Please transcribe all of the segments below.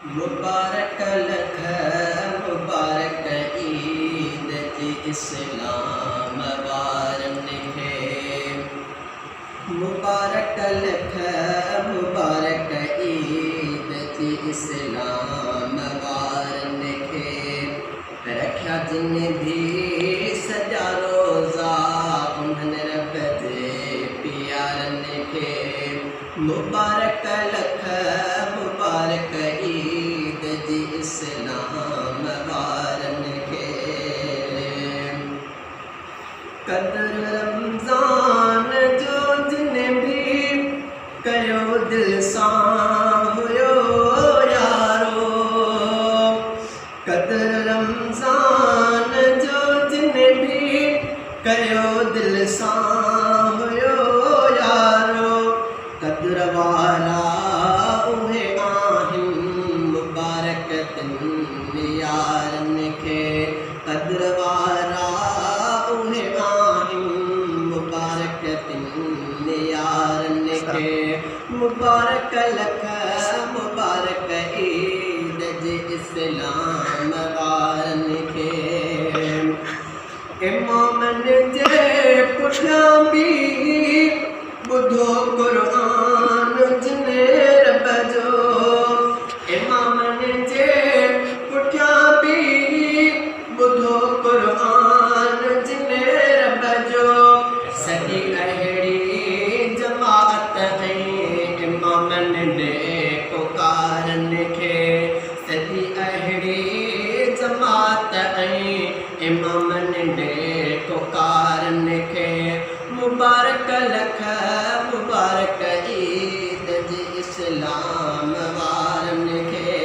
मुबारक लख मुबारक ईद जी इस्लाम वारन खे। मुबारक लख मुबारक ईद जी इस्लाम वारन खे। रखिया जिन भी सॼा रोज़ा उन्हनि रब जे प्यारन खे। मुबारक लख मुबारक ईद जी इस्लाम वारन खे। क़द्र रमज़ान जो जिन भी कयो दिल सां हुयो यारो। क़द्र रमज़ान जो जिन भी कयो दिल सां हुयो यारो। क़द्र वारा उहे आहिनि मुबारक तिन यारन खे। क़द्र वारा उहे आहिनि मुबारक तिन यारन खे। मुबारक लख मुबारक ईद जी इस्लाम वारन खे। इमामन जे पुठियां बि ॿुधो क़ुरान जिन रब जो। इमामन जे पुठियां बि ॿुधो क़ुरान जिन रब जो। सॼी अहिड़ी जमात ऐं इमामन ॾे पुकारन खे। सॼी अहिड़ी जमात ऐं इमामन ॾे पुकारन खे। मुबारक लख मुबारक ईद जी इस्लाम वारन खे।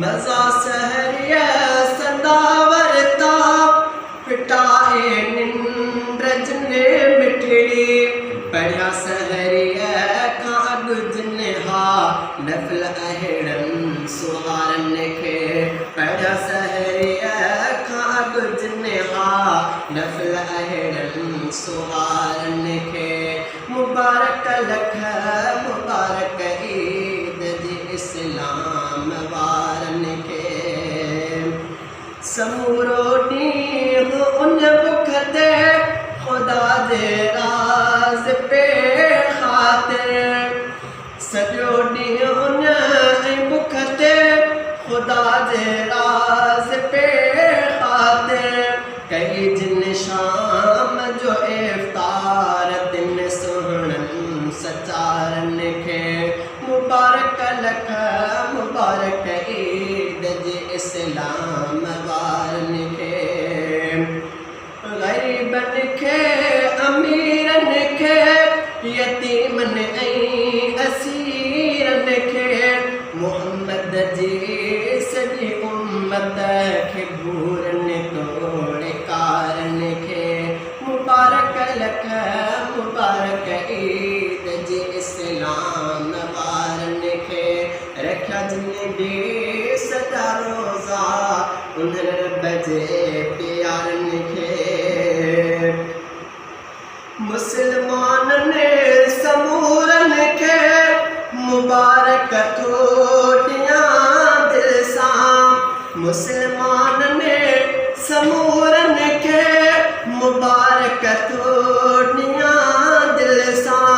मज़ा सहरिया सदा वरता फिटाए निंड जिन मिठड़ी। पढ़िया सहरिया खां अॻु जिन हा नफ़िल अहिड़नि सुहारन खे। पढ़िया सहरिया खां अॻु जिन हा नफ़िल अहिड़नि सुहारन खे। मुबारक लख मुबारक ईद जी इस्लाम वारन खे। समूरो ॾींहुं उन बुख ते ख़ुदा जे राज़ पे ख़ातिर। सॼो ॾींहुं उन बुख ते ख़ुदा जे राज़ पे ख़ातिर। कई जिन शाम जो इफ़्तार तिन सुहिणनि सचारन खे। मुबारक लख मुबारक ईद जी इस्लाम वारन खे। ग़रीबन खे अमीरन खे यतीमन ऐं असीरन खे। मुहम्मद जी सॼी उम्मत खे घूरन तोड़े कारन खे। मुबारक लख मुबारक ईद जी इस्लाम वारन खे। रखिया जिन भी सॼा रोज़ा उन्हनि रब जे प्यारन खे। मुस्लमाननि समूरन खे मुबारक थो ॾियां दिल सां। मुस्लमाननि समूरन खे मुबारक थो ॾियां दिल सां।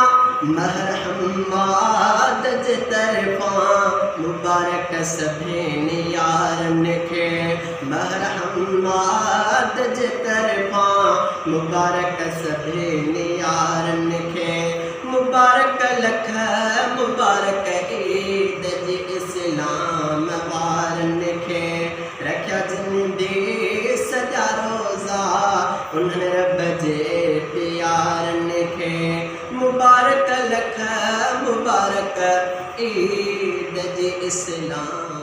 महरहमाद जे तरफ़ां मुबारक सभिनी यारन खे। महरहमाद जे तरफ़ां मुबारक सभिनी यारन खे। मुबारक लख मुबारक ईद जी इस्लाम वारन खे। रखिया जिन भी सॼा रोज़ा उन्हनि रब जे प्यारन खे। मुबारक लख मुबारक ईद जी इस्लाम।